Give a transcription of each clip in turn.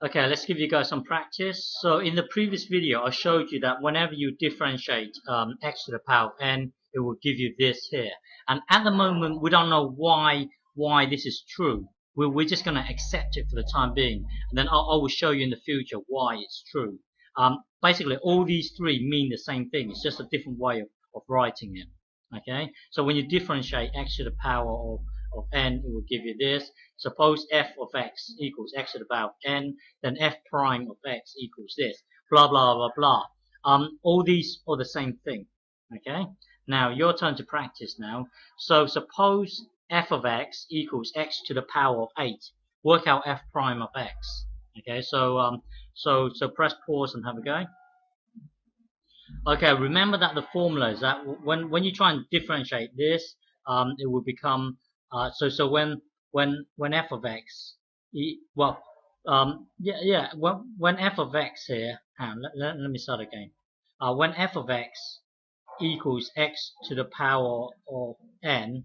Okay, let's give you guys some practice. So in the previous video, I showed you that whenever you differentiate x to the power of n, it will give you this here. And at the moment, we don't know why this is true. We're just going to accept it for the time being. And then I will show you in the future why it's true. Basically, all these three mean the same thing. It's just a different way of writing it. Okay, so when you differentiate x to the power of n, it will give you this. Suppose f of x equals x to the power of n, then f prime of x equals this. Blah, blah, blah, blah. All these are the same thing. Okay, now your turn to practice now. So suppose f of x equals x to the power of 8. Work out f prime of x. Okay, so press pause and have a go. Okay, remember that the formula is that when you try and differentiate this, it will become so when f of x when f of x here, let me start again. When f of x equals x to the power of n,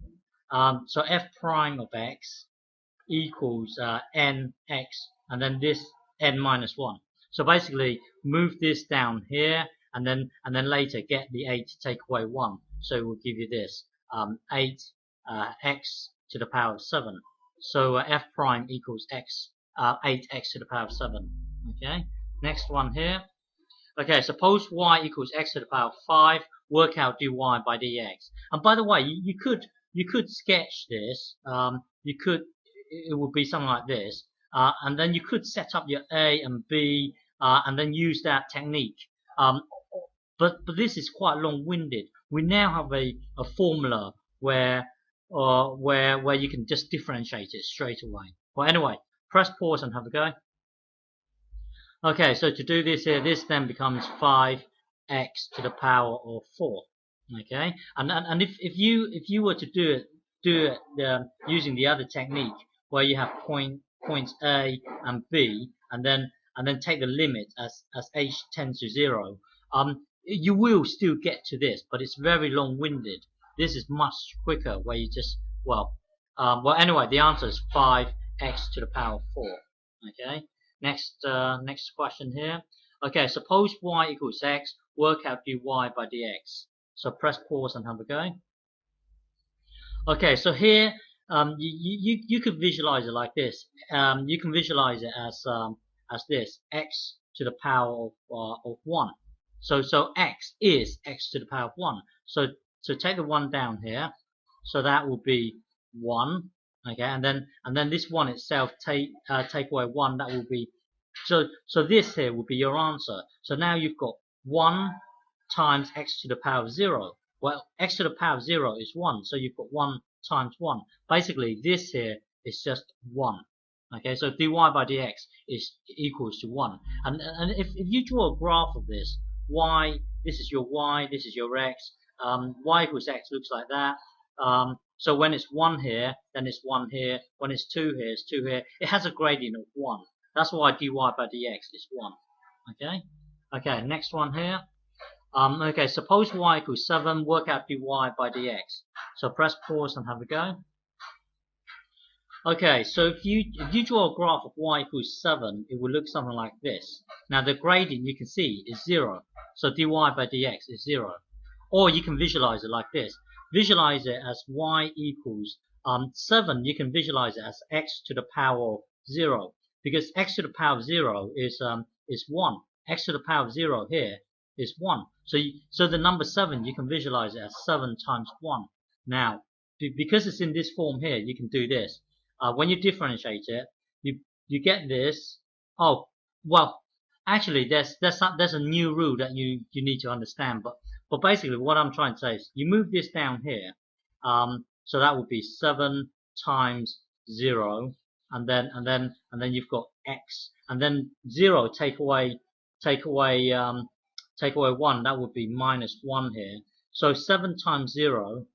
so f prime of x equals nx, and then this n minus 1. So basically move this down here, and then later get the 8 to take away 1. So it will give you this 8 x to the power of 7. So f prime equals x 8x to the power of 7. Okay, next one here. Okay, suppose y equals x to the power of 5. Work out dy by dx. And by the way, you could sketch this. It would be something like this, and then you could set up your a and b, and then use that technique. But this is quite long-winded. We now have a formula where you can just differentiate it straight away. Well, anyway, press pause and have a go. Okay, so to do this here, this then becomes 5x to the power of 4. Okay, and if you were to do it using the other technique where you have points A and B, and then take the limit as h tends to 0, you will still get to this, but it's very long-winded. This is much quicker, where you just anyway, the answer is 5x to the power of 4. Okay, next question here. Okay, suppose y equals x. Work out dy by dx. So press pause and have a go. Okay, so here you could visualize it like this. You can visualize it as this, x to the power of 1. So x is x to the power of 1. So take the 1 down here. So that will be 1. Okay, and then this 1 itself, take away 1. That will be so this here will be your answer. So now you've got 1 times x to the power of 0. Well, x to the power of 0 is 1. So you've got 1 times 1. Basically, this here is just 1. Okay, so dy by dx is equals to 1. And if you draw a graph of this, this is your y, this is your x. Y equals x looks like that. So when it's 1 here, then it's 1 here. When it's 2 here, it's 2 here. It has a gradient of 1. That's why dy by dx is 1. Okay. Okay. Next one here. Okay. Suppose y equals 7. Work out dy by dx. So press pause and have a go. Okay. So if you draw a graph of y equals 7, it will look something like this. Now the gradient you can see is 0. So dy by dx is 0. Or you can visualize it like this. Visualize it as y equals 7. You can visualize it as x to the power of 0, because x to the power of 0 is 1. X to the power of 0 here is 1. So the number 7, you can visualize it as 7 times 1. Now, because it's in this form here, you can do this. When you differentiate it, you get this. Oh, well, actually, there's a new rule that you need to understand. But basically, what I'm trying to say is, you move this down here. So that would be 7 times 0, and then you've got x, and then 0 take away 1. That would be minus 1 here. So 7 times 0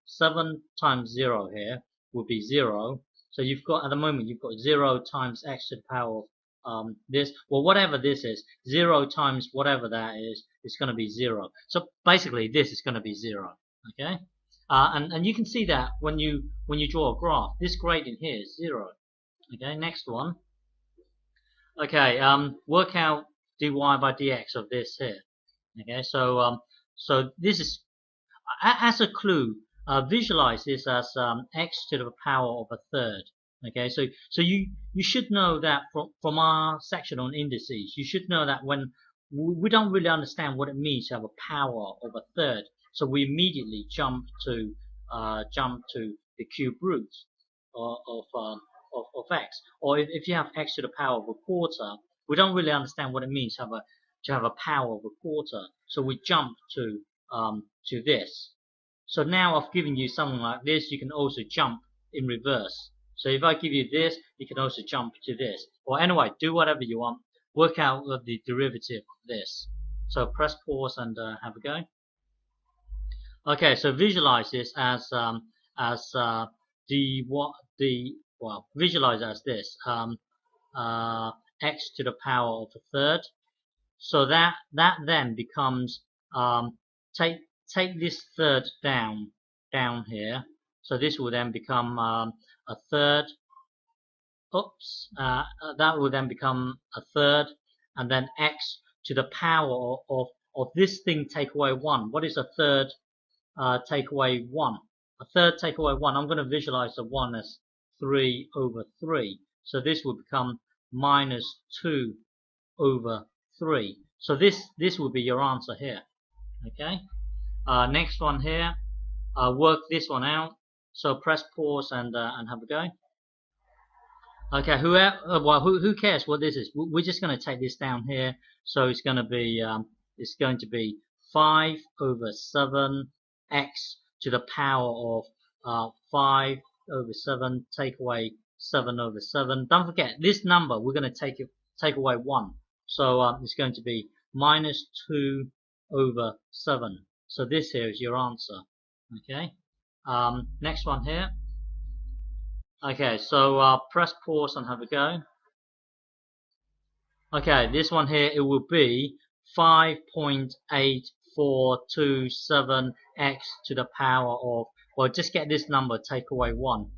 here would be 0. So you've got, at the moment, you've got 0 times x to the power of this. Well, whatever this is, 0 times whatever that is, it's going to be 0. So basically, this is going to be 0. Okay, and you can see that when you draw a graph, this gradient here is 0. Okay, next one. Okay, work out dy by dx of this here. Okay, so this is as a clue. Visualize this as x to the power of a third. Okay, so you should know that from our section on indices, you should know that when we don't really understand what it means to have a power of a third, so we immediately jump to the cube root of x. Or if you have x to the power of a quarter, we don't really understand what it means to have a power of a quarter, so we jump to this. So now I've given you something like this, you can also jump in reverse. So if I give you this, you can also jump to this. Or anyway, do whatever you want. Work out the derivative of this. So press pause and have a go. Okay, so visualize this as visualize as this x to the power of a third. So that then becomes take this third down here. So this will then become a third. Oops, that will then become a third, and then x to the power of this thing take away 1. What is a third take away 1? A third take away 1. I'm going to visualize the 1 as 3 over 3. So this will become minus 2 over 3. So this will be your answer here. Okay. Next one here. Work this one out. So press pause and have a go. Okay. Who cares what this is? We're just going to take this down here. So it's going to be 5 over 7 x to the power of 5 over 7. Take away 7 over 7. Don't forget this number. We're going to take away 1. So it's going to be minus 2 over 7. So this here is your answer. Okay. Next one here. Okay, so press pause and have a go. Okay, this one here, it will be 5.8427x to the power of, well, just get this number, take away 1.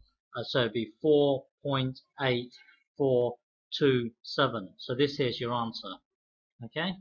So it'll be 4.8427. So this here's your answer. Okay.